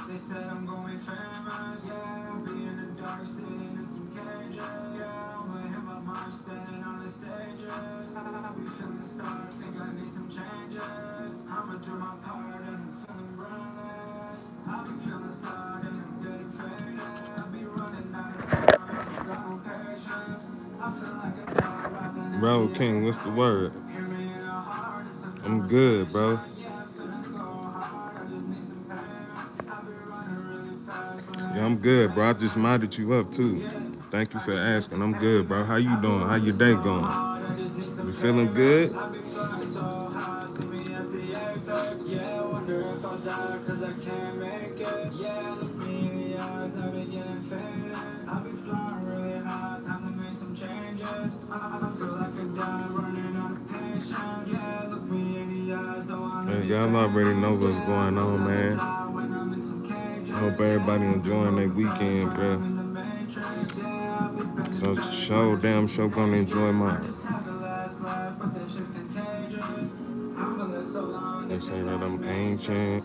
They said I'm going famous, yeah. I'll be in the dark sitting in some cages, yeah. I'ma hit my mind standing on the stages. I be feeling stuck, think I need some changes. I'ma do my part and I'm feeling brainless. I be feeling stuck and I'm getting faded. I be running out of time, I got no patience. I feel like a dog rather than Bro, King, what's the word? hear me in the heart, it's a I'm good, conversation. bro. Yeah, I feel it go hard, I just need some pain. I be running really fast, but I Yeah, I'm ain't good, bro. I afraid. just modded you up too. Thank you I for can feel asking. the I'm good, bro. payment. How you I've been doing? How your working so day going? hard, I just need You some feeling payment. good? I be flying so high, see me at the apex. Yeah, I wonder if I'll die, cause I can't make it. Yeah, look me in the eyes, I be getting faded. I be flying really high, time to make some changes. I feel like a dog running out of patience. Yeah, look me in the eyes, don't wanna Hey, be y'all already know famous. what's Yeah, I going feel on, like a man. dog when I'm in some I cages. hope Yeah, everybody I'm moving enjoying their super fast, weekend, but I'm bro. in the matrix. Yeah, I'll be bending So back when show the shit damn gets show gonna enjoy dangerous. I mine. just had the last laugh, but that shit's contagious. I'm gonna live so long, They they say think that I I'm am ancient. ancient.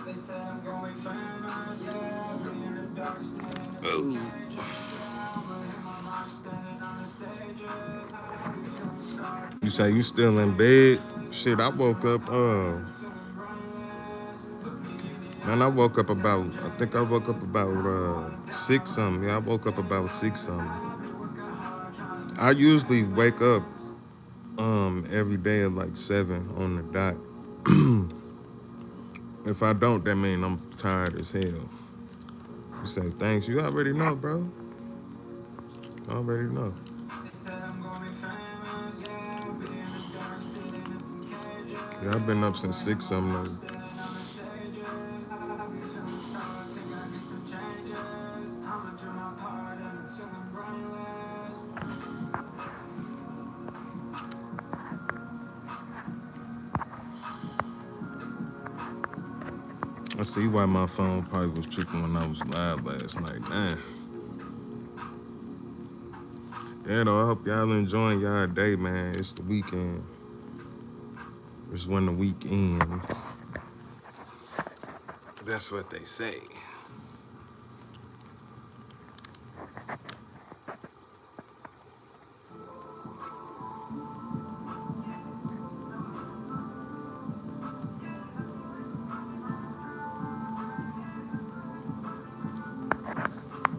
They said I'm going famous, yeah. I'll be in the dark, sitting in some Oh. cages. Yeah, I'ma hit my mark, standing on the stages. I be feeling stuck, You think I say you need some still in bed? changes. Shit, I I'ma do woke my up. part, and I'm feeling brainless. Look me in the Man, I eyes, woke let up me take about. some I think I woke changes. up about I've been running six down, something. Yeah, I running woke up about six stainless. something. I've been working hard, trying to I make it usually wake up famous. every day at like 7 on the dot. If I don't, that mean I'm tired as hell. You say thanks. You already know, bro. Already know. They said I'm going famous, yeah. I'll be in the dark, sitting in some cages. Yeah, I've been Yeah, up I'ma since hit 6 my mark, something. standing on the stages. I be feeling stuck, think I need some changes. I'ma do my part, and I'm feeling brainless. I see why my phone probably was tripping when I was live last night. Man, yeah, though. I hope y'all enjoying y'all day, man. It's the weekend. It's when the week ends. That's what they say.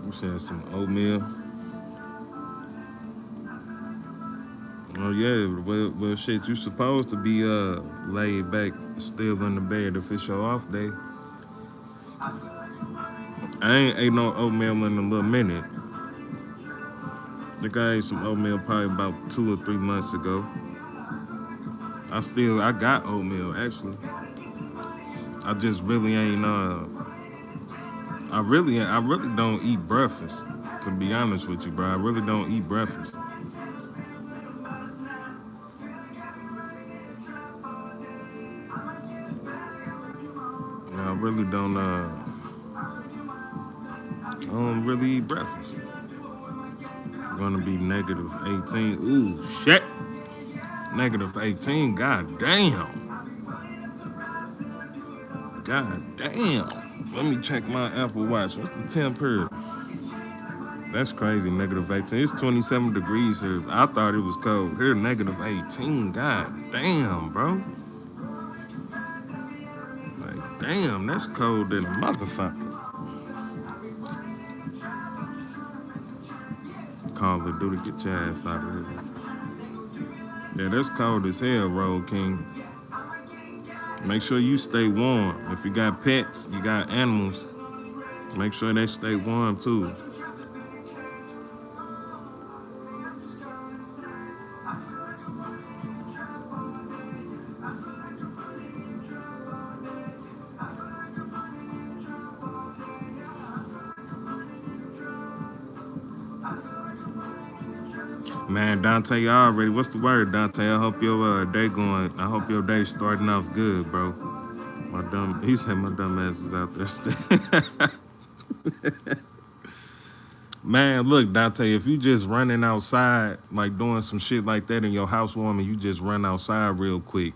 You said some oatmeal. Oh yeah, well shit, you supposed to be laid back, still in the bed if it's your off day. I ain't ate no oatmeal in a little minute. I think I ate some oatmeal probably about 2 or 3 months ago. I got oatmeal actually. I just really ain't I really don't eat breakfast. To be honest with you, bro, I really don't eat breakfast. I really don't I don't really eat breakfast. Gonna be negative 18. Ooh shit. Negative 18. God damn. God damn. Let me check my Apple Watch. What's the temperature? That's crazy. Negative 18. It's 27 degrees here. I thought it was cold. Here, negative 18. God damn, bro. Like, damn, that's cold than a motherfucker. Call of Duty, get your ass out of here. Yeah, that's cold as hell, Road King. Make sure you stay warm. If you got pets, you got animals, make sure they stay warm too. Man, Dante, you already. What's the word, Dante? I hope your day going. I hope your day starting off good, bro. He said my dumb ass is out there still. Man, look, Dante, if you just running outside, like doing some shit like that in your housewarming, you just run outside real quick.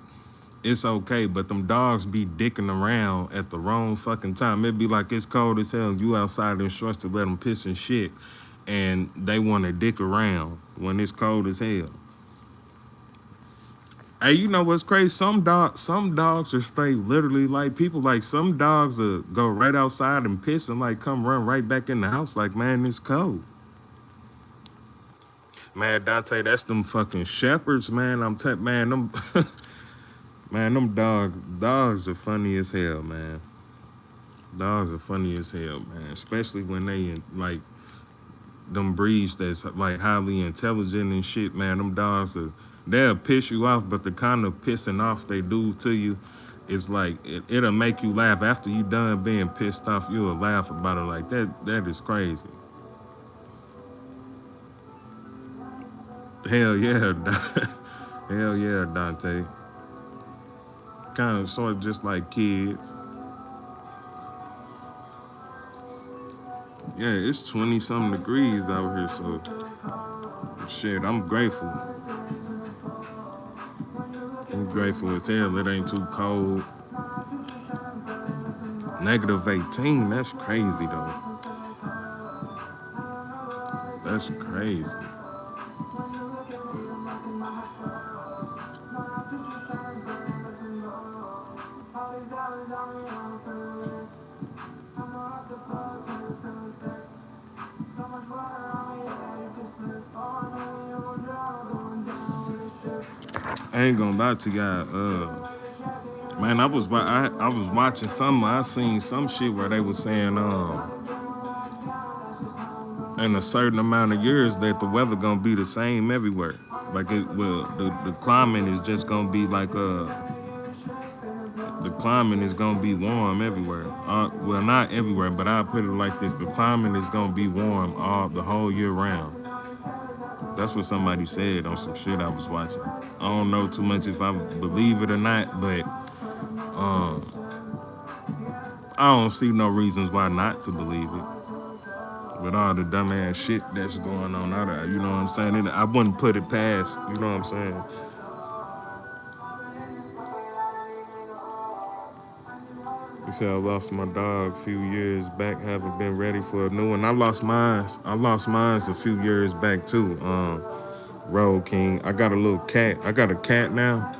it's okay. But them dogs be dicking around at the wrong fucking time. It be like it's cold as hell. You outside in shorts to let them piss and shit, and they want to dick around when it's cold as hell. Hey, you know what's crazy? Some dogs are straight literally like people. Like some dogs go right outside and piss and like come run right back in the house. Like, man, it's cold. Man, Dante, that's them fucking shepherds, man. Man, them man, them dogs are funny as hell, man. Dogs are funny as hell, man. Especially when they in like them breeds that's like highly intelligent and shit, man. Them dogs they'll piss you off, but the kind of pissing off they do to you is like it'll make you laugh after you done being pissed off. You'll laugh about it like that. That is crazy. Hell yeah, hell yeah, Dante. Kind of sort of just like kids. Yeah, it's 20 something degrees out here, so shit, I'm grateful. I'm grateful as hell. It ain't too cold. -18, that's crazy though. That's crazy. I ain't gonna lie to y'all. Man, I was watching something. I seen some shit where they was saying in a certain amount of years that the weather gonna be the same everywhere. Like it will the climate is just gonna be like the climate is gonna be warm everywhere. Well, not everywhere, but I put it like this: the climate is gonna be warm all the whole year round. That's what somebody said on some shit I was watching. I don't know too much if I believe it or not, but um, I don't see no reasons why not to believe it. With all the dumbass shit that's going on out there, you know what I'm saying? I wouldn't put it past, you know what I'm saying? You said I lost my dog a few years back, haven't been ready for a new one. I lost mine. A few years back too. Road King. I got a little cat. I got a cat now,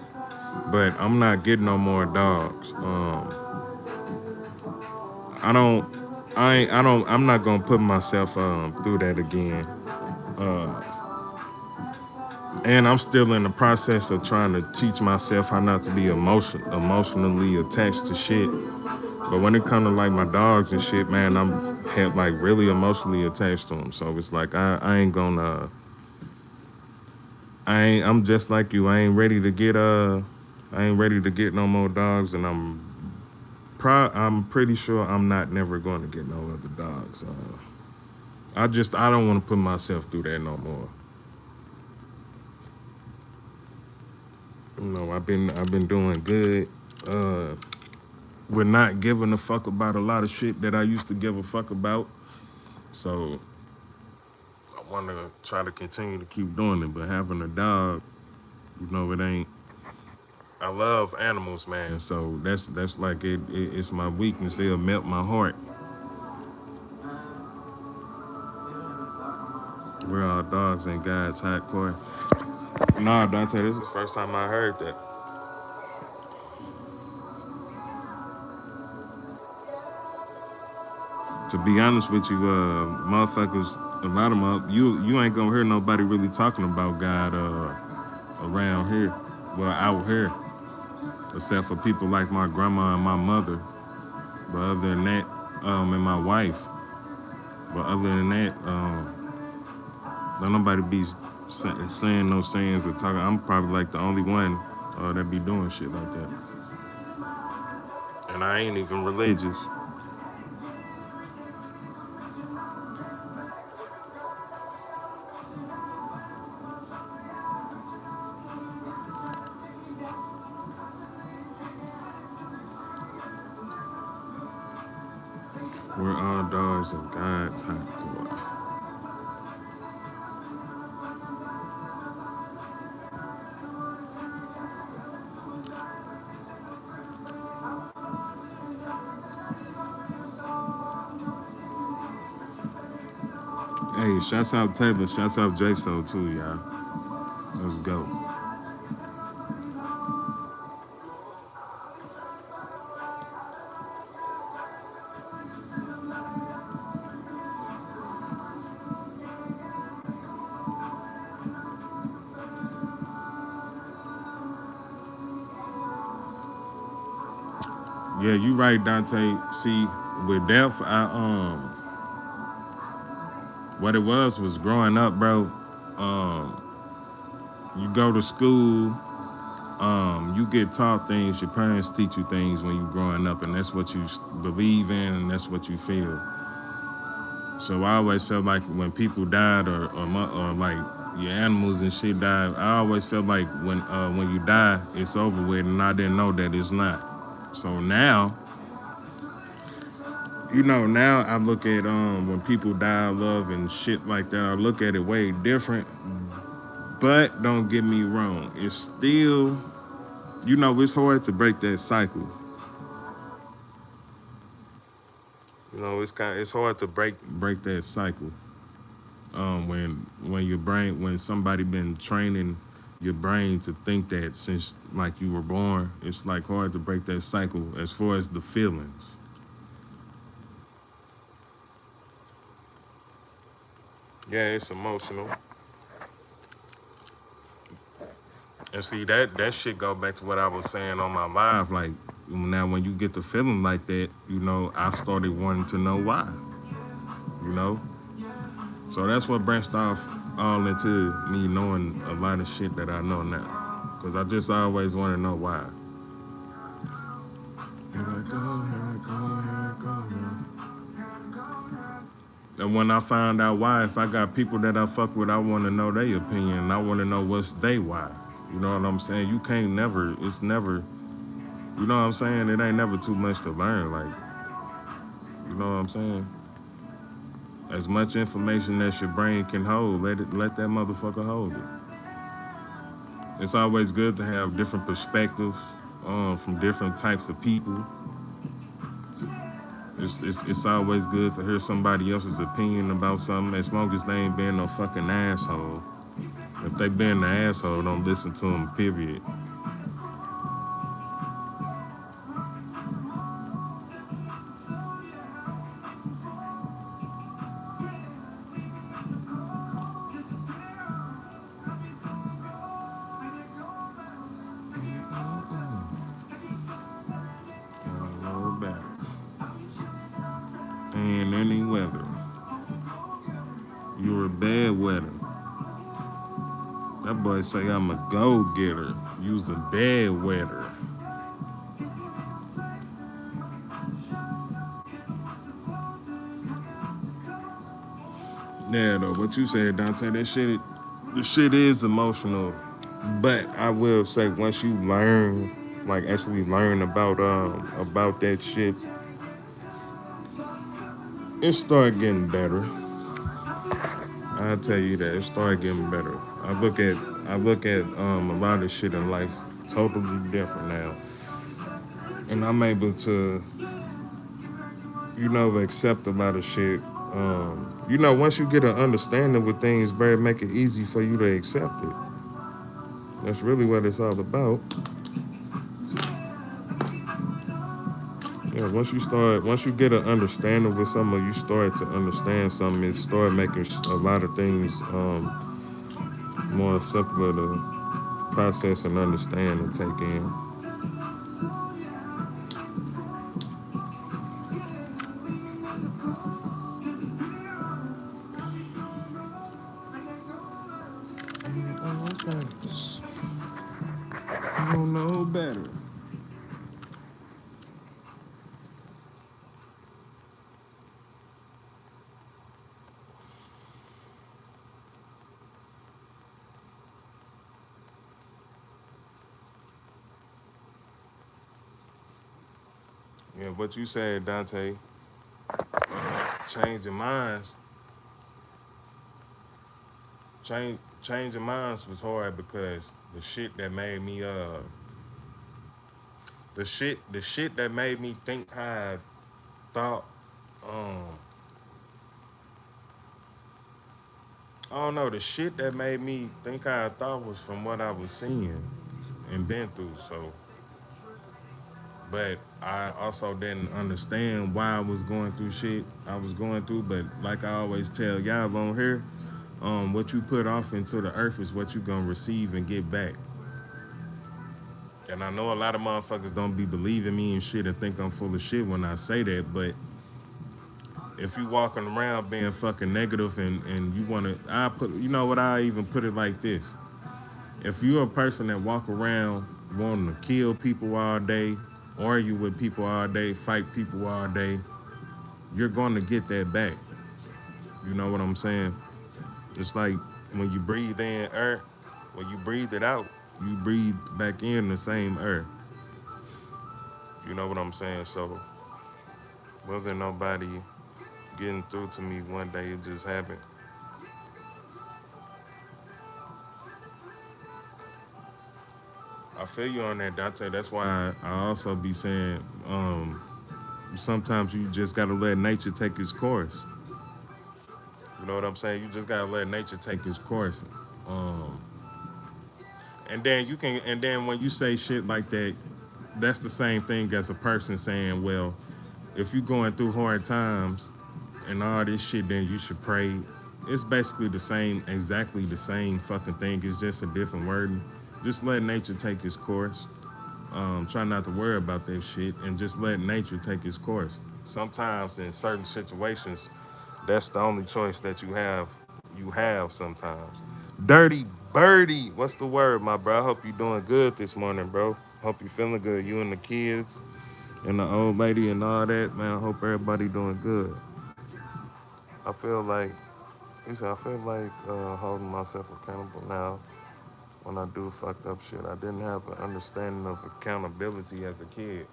but I'm not getting no more dogs. I'm not gonna put myself through that again. Uh, and I'm still in the process of trying to teach myself how not to be emotionally attached to shit. But when it comes to like my dogs and shit, man, I'm like really emotionally attached to them. So it's like I ain't gonna. I'm just like you. I ain't ready to get no more dogs, and I'm pretty sure I'm not never going to get no other dogs. I don't want to put myself through that no more. You know, I've been doing good. With not giving a fuck about a lot of shit that I used to give a fuck about. So I want to try to continue to keep doing it, but having a dog, you know, it ain't. I love animals, man. So that's like it's my weakness. It'll melt my heart. We're all dogs and God's hardcore. Nah, Dante, this is the first time I heard that. To be honest with you, motherfuckers, a lot of them, you ain't gonna hear nobody really talking about God around here, well, out here, except for people like my grandma and my mother. But other than that, and my wife. But other than that, don't nobody be saying no sayings or talking. I'm probably like the only one that be doing shit like that. And I ain't even religious. We're all dogs of God's hardcore. Hey, shouts out Taylor. Shouts out J So too, y'all. Let's go. Yeah, you right, Dante. See, with death, what it was growing up, bro. Um, you go to school, you get taught things. Your parents teach you things when you growing up, and that's what you believe in, and that's what you feel. So I always felt like when people died, or like your animals and shit died, I always felt like when you die, it's over with, and I didn't know that it's not. So now, now I look at when people die of love and shit like that, I look at it way different. But don't get me wrong, it's still, it's hard to break that cycle. It's hard to break that cycle. When your brain, when somebody been training your brain to think that since like you were born, it's like hard to break that cycle as far as the feelings. Yeah, it's emotional. And see that shit go back to what I was saying on my live. Like now, when you get the feeling like that, I started wanting to know why. You know, so that's what branched off all into me knowing a lot of shit that I know now. Cause I just always want to know why. Here I go, here I go, here I go. And when I find out why, if I got people that I fuck with, I want to know their opinion. And I want to know what's they why. You know what I'm saying? You can't never. It's never. You know what I'm saying? It ain't never too much to learn. Like, you know what I'm saying? As much information as your brain can hold, let that motherfucker hold it. It's always good to have different perspectives from different types of people. It's always good to hear somebody else's opinion about something as long as they ain't being no fucking asshole. If they being the asshole, don't listen to them, period. No better. In any weather. You're a bad weather. That boy say I'm a go-getter. You's a bad weather. Yeah, though, what you said, Dante, the shit is emotional. But I will say, once you learn, like actually learn about that shit, it start getting better. I'll tell you that it start getting better. I look at a lot of shit in life totally different now, and I'm able to accept a lot of shit. Once you get an understanding with things, bro, it make it easy for you to accept it. That's really what it's all about. Yeah, once you get an understanding with something, you start to understand something. It start making a lot of things more simpler to process and understand and take in. I don't know better. Yeah, what you said, Dante, changing minds, changing minds was hard because the shit that made me think how I thought, um, I don't know, the shit that made me think how I thought was from what I was seeing and been through. So, but I also didn't understand why I was going through shit I was going through. But like I always tell y'all on here, what you put off into the earth is what you gonna receive and get back. And I know a lot of motherfuckers don't be believing me and shit and think I'm full of shit when I say that, but if you walking around being fucking negative and you wanna I put you know what, I even put it like this. If you're a person that walk around wanting to kill people all day, argue with people all day, fight people all day, you're gonna get that back. You know what I'm saying? It's like when you breathe in air, when you breathe it out, you breathe back in the same air. You know what I'm saying? So wasn't nobody getting through to me one day. It just happened. I feel you on that, Dante. That's why I also be saying sometimes you just gotta let nature take its course. You know what I'm saying? You just gotta let nature take its course. Um, and then you can, and then when you say shit like that, that's the same thing as a person saying, well, if you're going through hard times and all this shit, then you should pray. It's basically the same, exactly the same fucking thing. It's just a different wording. Just let nature take its course. Try not to worry about that shit and just let nature take its course. Sometimes in certain situations, that's the only choice that you have. You have sometimes. Dirty Birdie, what's the word, my bro? I hope you doing good this morning, bro. Hope you feeling good. You and the kids and the old lady and all that, man. I hope everybody doing good. I feel like, he said, I feel like holding myself accountable now when I do fucked up shit. I didn't have an understanding of accountability as a kid.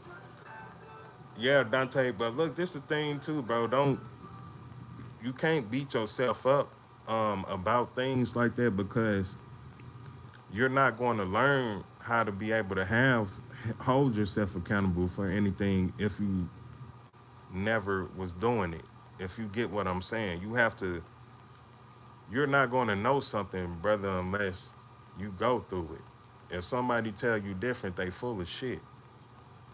Yeah, Dante, but look, this is the thing too, bro. You can't beat yourself up about things like that because you're not going to learn how to be able to hold yourself accountable for anything if you never was doing it. If you get what I'm saying, you're not going to know something, brother, unless you go through it. If somebody tell you different, they full of shit.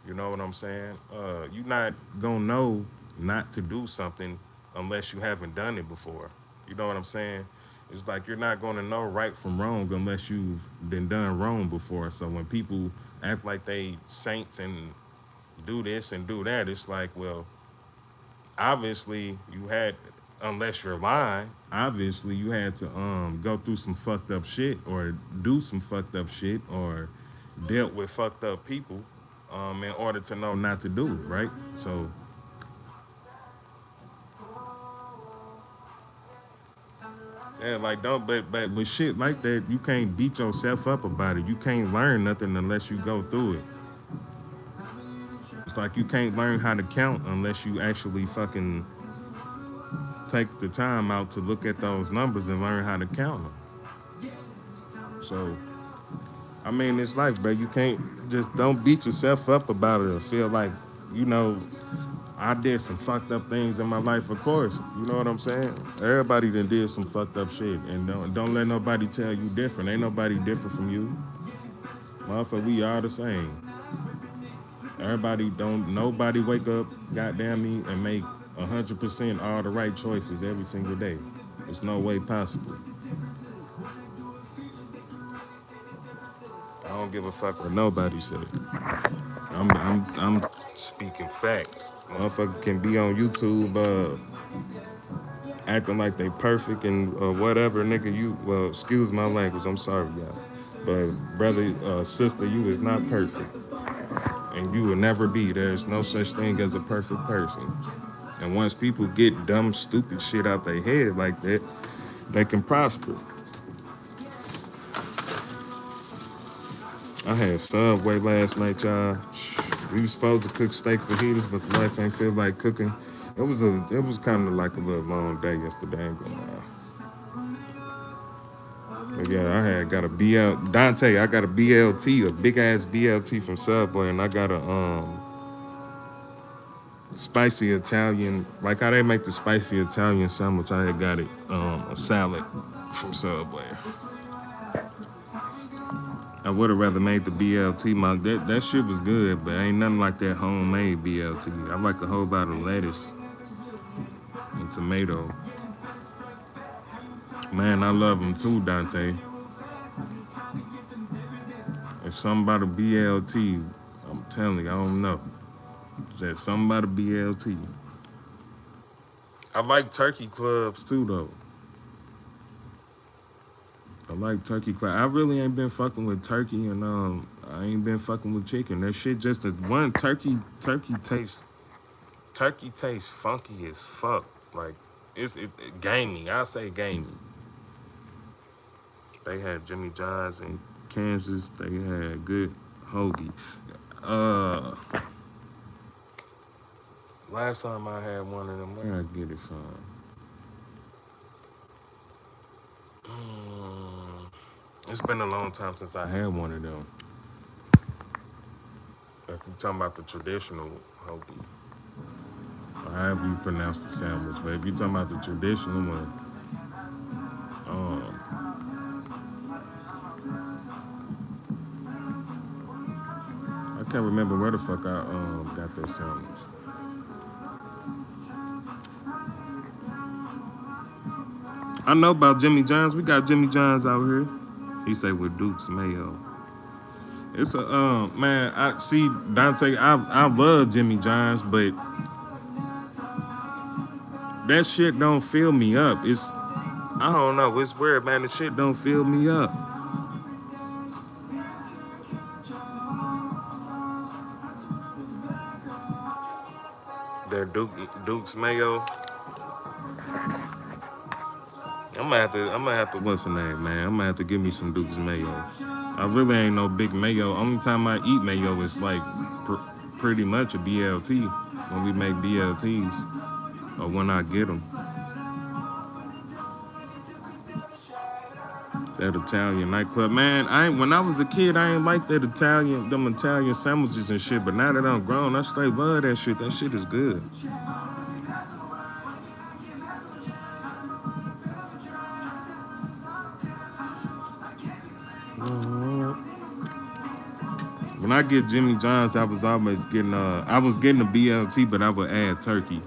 You know what I'm saying? You're not gonna know not to do something unless you haven't done it before. You know what I'm saying? It's like you're not gonna know right from wrong unless you've been done wrong before. So when people act like they saints and do this and do that, it's like, well, obviously you had, unless you're lying, obviously you had to go through some fucked up shit or do some fucked up shit or dealt with fucked up people in order to know not to do it, right? So yeah, like don't but with shit like that, you can't beat yourself up about it. You can't learn nothing unless you go through it. It's like you can't learn how to count unless you actually fucking take the time out to look at those numbers and learn how to count them. So, I mean, it's like, bro, you can't just don't beat yourself up about it or feel like, you know, I did some fucked up things in my life, of course. You know what I'm saying? Everybody done did some fucked up shit, and don't let nobody tell you different. Ain't nobody different from you, motherfucker. We all the same. Nobody wake up, goddamn me, and make 100% all the right choices every single day. There's no way possible. I don't give a fuck what nobody said. I'm speaking facts. Motherfucker can be on YouTube acting like they perfect and whatever, nigga. Well, excuse my language. I'm sorry, y'all. But brother, sister, you is not perfect, and you will never be. There's no such thing as a perfect person. And once people get dumb, stupid shit out their head like that, they can prosper. I had Subway last night, y'all. We was supposed to cook steak fajitas, but the wife ain't feel like cooking. It was kind of like a little long day yesterday. I ain't gonna lie. But yeah, I got a Dante. I got a BLT, a big ass BLT from Subway, and I got a spicy Italian, like how they make the spicy Italian sandwich. I had got it a salad. from Subway. I would have rather made the BLT. That shit was good, but ain't nothing like that homemade BLT. I like a whole lot of lettuce and tomato. Man, I love them too, Dante. If something about a BLT, I'm telling you, I don't know. Just something about a BLT. I like turkey clubs too, though. I like turkey club. I really ain't been fucking with turkey, and I ain't been fucking with chicken. That shit just one turkey tastes funky as fuck. Like it gamey. I say gamey. They had Jimmy John's in Kansas. They had good hoagie. Last time I had one of them, where I get it from? It's been a long time since I had one of them. If you're talking about the traditional hoagie, or however you pronounce the sandwich, but if you're talking about the traditional one, I can't remember where the fuck I got that sandwich. I know about Jimmy John's. We got Jimmy John's out here. He say with Duke's Mayo. It's a man. I see Dante. I love Jimmy John's, but that shit don't fill me up. I don't know. It's weird, man. The shit don't fill me up. That Duke's Mayo. I'm gonna have to. What's the name, man? I'm gonna have to give me some Duke's Mayo. I really ain't no big mayo. Only time I eat mayo is like pretty much a BLT when we make BLTs or when I get them. That Italian nightclub, man. When I was a kid, I ain't like them Italian sandwiches and shit. But now that I'm grown, I straight love that shit. That shit is good. When I get Jimmy John's, I was always getting a BLT, but I would add turkey.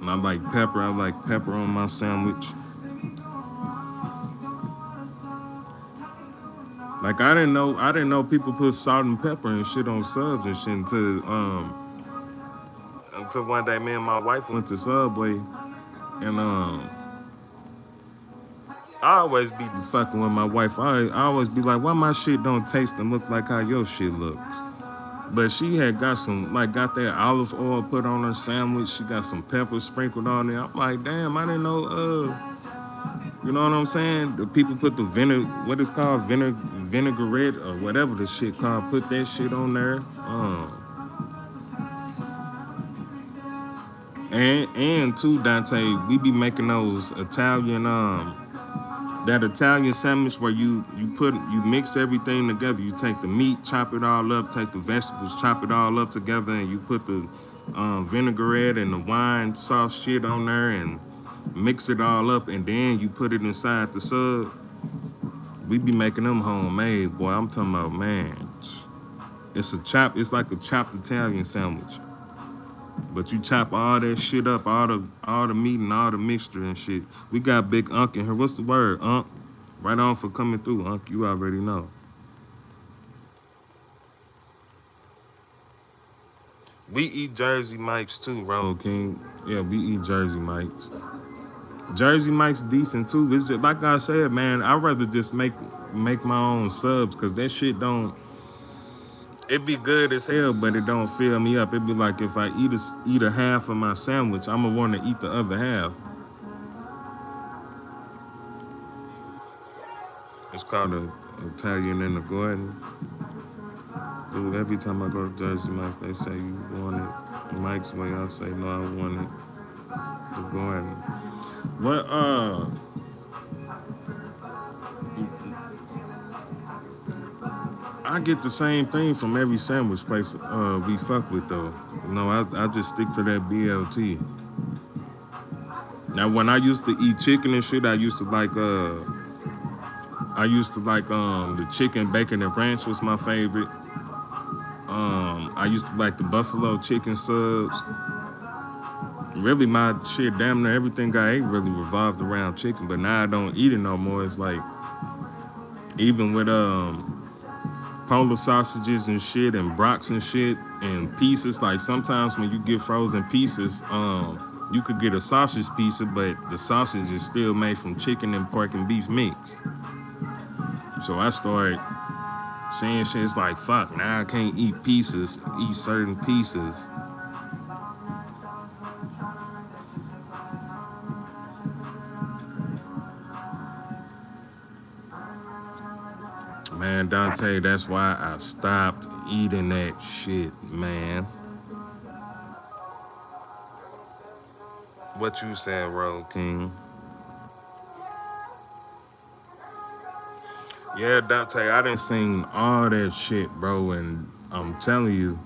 And I like pepper. I like pepper on my sandwich. Like I didn't know people put salt and pepper and shit on subs and shit until one day me and my wife went to Subway, and I always be fucking with my wife. I always be like, why my shit don't taste and look like how your shit look? But she had got that olive oil put on her sandwich. She got some pepper sprinkled on it. I'm like, damn, I didn't know, you know what I'm saying? The people put the what is called vinaigrette or whatever the shit called, put that shit on there. And too, Dante, we be making those Italian, that Italian sandwich where you mix everything together. You take the meat, chop it all up, take the vegetables, chop it all up together, and you put the vinaigrette and the wine sauce shit on there and mix it all up, and then you put it inside the sub. We be making them homemade, boy. I'm talking about, man. It's like a chopped Italian sandwich. But you chop all that shit up, all the meat and all the mixture and shit. We got Big Unc in here. What's the word, Unc? Right on for coming through, Unc. You already know. We eat Jersey Mike's too, Road King. Yeah, we eat Jersey Mike's. Jersey Mike's decent too. It's just, like I said, man, I'd rather just make my own subs, because that shit don't... It be good as hell, but it don't fill me up. It be like if I eat a half of my sandwich, I'm gonna want to eat the other half. It's called a Italian in the Garden. Dude, every time I go to Jersey Mike's, they say you want it Mike's way. I say no, I want it the Garden. But I get the same thing from every sandwich place we fuck with though. No, I just stick to that BLT. Now when I used to eat chicken and shit, I used to like the chicken bacon and ranch was my favorite. I used to like the buffalo chicken subs. Really my shit damn near everything I ate really revolved around chicken, but now I don't eat it no more. It's like even with polar sausages and shit and brocks and shit and pieces, like sometimes when you get frozen pieces, you could get a sausage pizza, but the sausage is still made from chicken and pork and beef mix. So I started saying shit, it's like, fuck, now I can't eat certain pieces. Man, Dante, that's why I stopped eating that shit, man. What you saying, Road King? Yeah, Dante, I done seen all that shit, bro, and I'm telling you,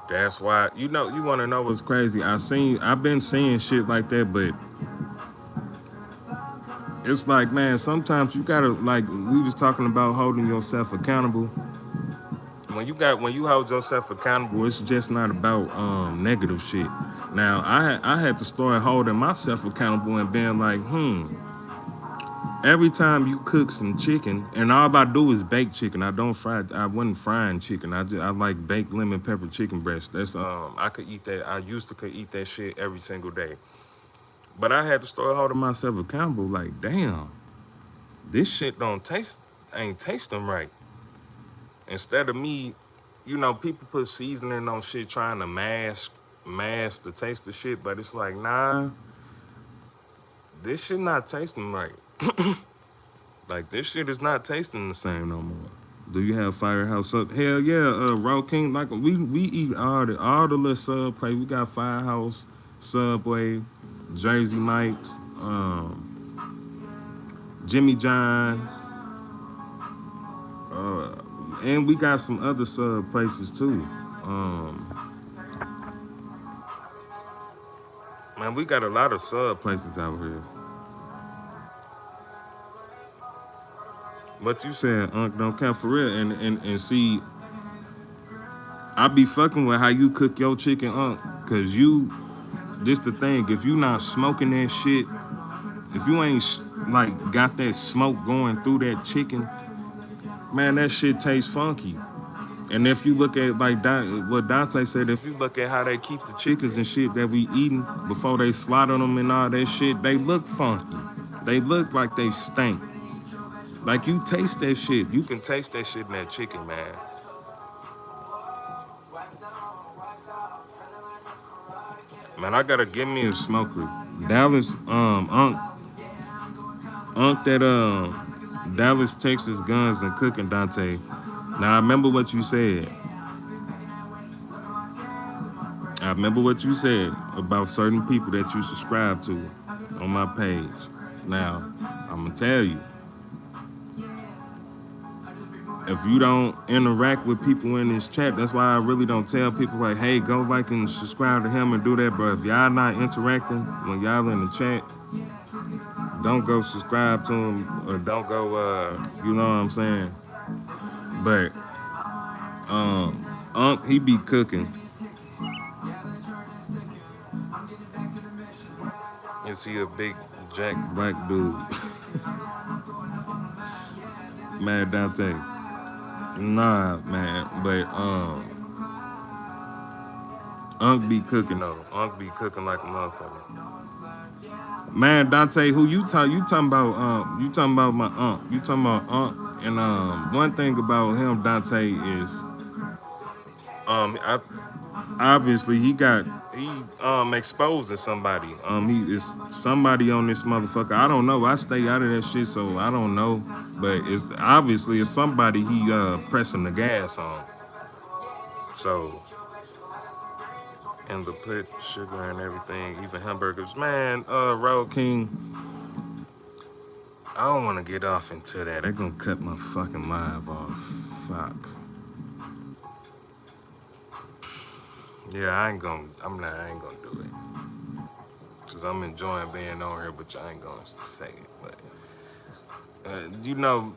that's why. You want to know what's crazy? I've been seeing shit like that, but it's like, man, sometimes you gotta, like, we was talking about holding yourself accountable. When you hold yourself accountable, it's just not about negative shit. Now, I had to start holding myself accountable and being like, every time you cook some chicken, and all I do is bake chicken. I wasn't frying chicken. I like baked lemon pepper chicken breast. That's I could eat that. I used to could eat that shit every single day. But I had to start holding myself accountable. Like, damn, this shit ain't tasting right. Instead of me, people put seasoning on shit trying to mask the taste of shit, but it's like, nah, this shit not tasting right. Like, this shit is not tasting the same no more. Do you have Firehouse up? Hell yeah, Road King. Like, we eat all the little sub places. We got Firehouse, Subway, Jersey Mike's, Jimmy John's, and we got some other sub places too. Man, we got a lot of sub places out here. What you said, Unc, don't count for real. And see, I be fucking with how you cook your chicken, Unc, cause this the thing, if you not smoking that shit, if you ain't like got that smoke going through that chicken, man, that shit tastes funky. And if you look at like what Dante said, if you look at how they keep the chickens and shit that we eating before they slaughter them and all that shit, they look funky. They look like they stink. Like, you taste that shit. You can taste that shit in that chicken, man. Man, I gotta give me a smoker. Dallas, Unc that Dallas, Texas Guns and Cooking, Dante. Now I remember what you said. I remember what you said about certain people that you subscribe to on my page. Now, I'm gonna tell you, if you don't interact with people in this chat, that's why I really don't tell people like, hey, go like and subscribe to him and do that, bro. If y'all not interacting when y'all in the chat, don't go subscribe to him or don't go, you know what I'm saying? But, Unc, he be cooking. Is he a big Jack Black dude? Mad Dante. Nah, man, but Unc be cooking though. Unc be cooking like a motherfucker. Man, Dante, who you talking about? You talking about my Unc? You talking about Unc? And one thing about him, Dante, is obviously he exposing somebody. He is somebody on this motherfucker. I don't know. I stay out of that shit, so I don't know. But it's somebody he pressing the gas on. So, and the put sugar and everything, even hamburgers. Man, Road King, I don't want to get off into that. They're gonna cut my fucking live off. Fuck. Yeah, I ain't gonna do it. Cause I'm enjoying being on here, but I ain't gonna say it. But you know,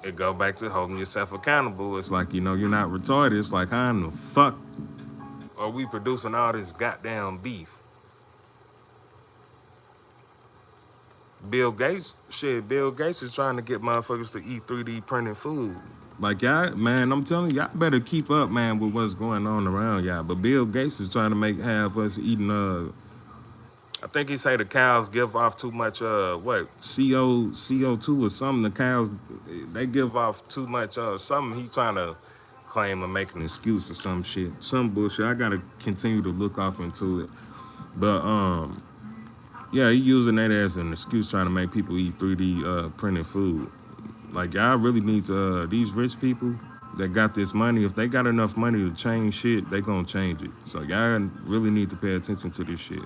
it go back to holding yourself accountable. It's like, you're not retarded. It's like, how in the fuck are we producing all this goddamn beef? Bill Gates is trying to get motherfuckers to eat 3D printed food. Like, y'all, man, I'm telling you, y'all better keep up, man, with what's going on around y'all. But Bill Gates is trying to have us eating, I think he say the cows give off too much, CO2 or something. The cows, they give off too much, something. He trying to claim or make an excuse or some shit. Some bullshit. I gotta continue to look off into it. But, yeah, he using that as an excuse trying to make people eat 3D printed food. Like, y'all really need to, these rich people that got this money, if they got enough money to change shit, they gonna change it. So y'all really need to pay attention to this shit.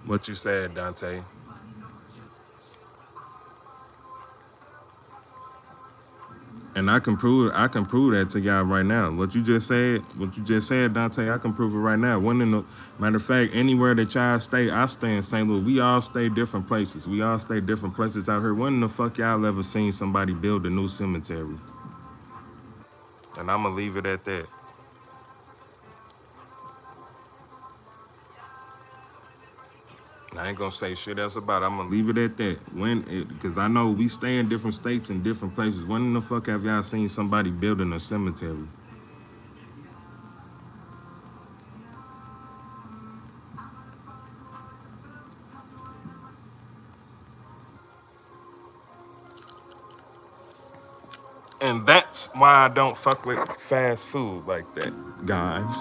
What you said, Dante? And I can prove that to y'all right now. What you just said, Dante, I can prove it right now. Matter of fact, anywhere that y'all stay, I stay in St. Louis. We all stay different places. We all stay different places out here. When the fuck y'all ever seen somebody build a new cemetery? And I'm gonna leave it at that. I ain't gonna say shit else about it. I'm gonna leave it at that. Because I know we stay in different states and different places. When the fuck have y'all seen somebody building a cemetery? And that's why I don't fuck with fast food like that, guys.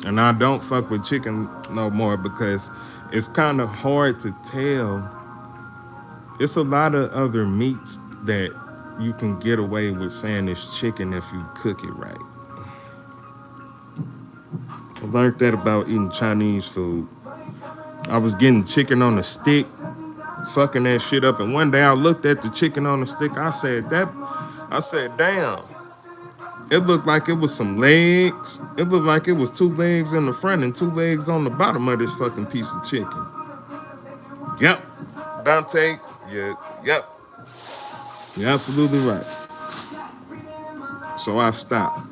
And I don't fuck with chicken no more because it's kind of hard to tell. It's a lot of other meats that you can get away with saying it's chicken if you cook it right. I learned that about eating Chinese food. I was getting chicken on a stick, fucking that shit up, and one day I looked at the chicken on the stick. I said, damn. It looked like it was some legs. It looked like it was 2 legs in the front and 2 legs on the bottom of this fucking piece of chicken. Yep. Dante, yep. You're absolutely right. So I stopped.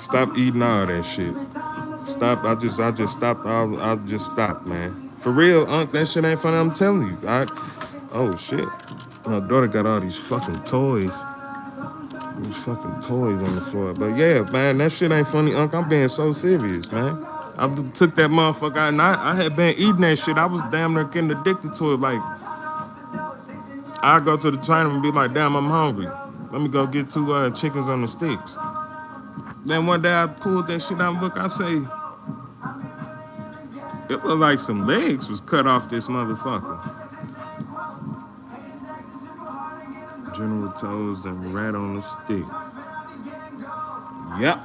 Stop eating all that shit. Stop. I just stopped. I just stopped, man. For real, Unc, that shit ain't funny. I'm telling you. Oh shit. My daughter got all these fucking toys. These fucking toys on the floor. But yeah, man, that shit ain't funny, Unc. I'm being so serious, man. I took that motherfucker out and I had been eating that shit. I was damn near getting addicted to it. Like, I go to the China and be like, damn, I'm hungry. Let me go get 2 chickens on the sticks. Then one day I pulled that shit out and look, I say, it looked like some legs was cut off this motherfucker. General Toes and rat on the stick. Yep.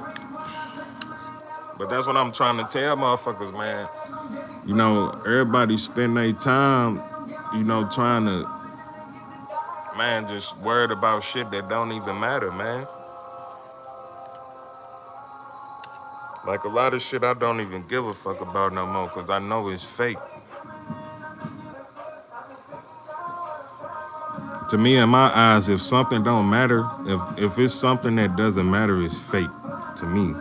But that's what I'm trying to tell motherfuckers, man. Everybody spend their time, trying to, man, just worried about shit that don't even matter, man. Like, a lot of shit I don't even give a fuck about no more because I know it's fake. To me, in my eyes, if something don't matter, if it's something that doesn't matter, it's fake to me.